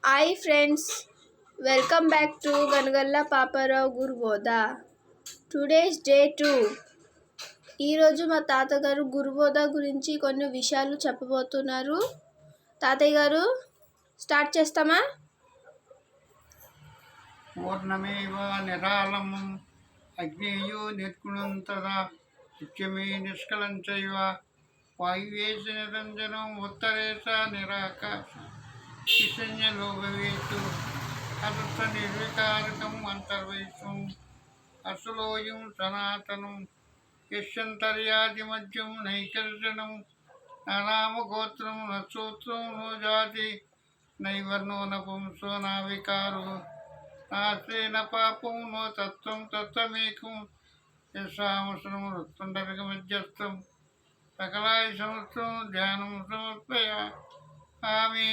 Hi friends, welcome back to Ganagalla Paparao Gurubodha. Today's day 2. ఈరోజు మా తాతగారు గురుబోధ గురించి కొన్ని విషయాలు చెప్పబోతున్నారు. తాతయ్య గారు, స్టార్ట్ చేస్తామా? పూర్ణమేవ నిరాళమం అజ్ఞేయో నిర్గుణం తదా నిత్యమే నిష్కలంచైవ వాయువేశ నిరంజనం ఉత్తరేశ నిరాకాశ ఈశన్యలోభవేతు అదృష్ట నిర్వికారకం అంతర్వైశ్వం అసులోయం సనాతనం యశంతర్యాదిమధ్యం నైకర్షణం నానామగోత్రం నూత్రం నో జాతి నైవర్ణో నపుంసో నా వికారో నాశ్రేణ పాపం నో తత్వం తత్వమేకం యశామసనం వృత్తుండరగ మధ్యస్థం సకలాయ సంవత్సరం ధ్యానం సమర్పయ ఆమె.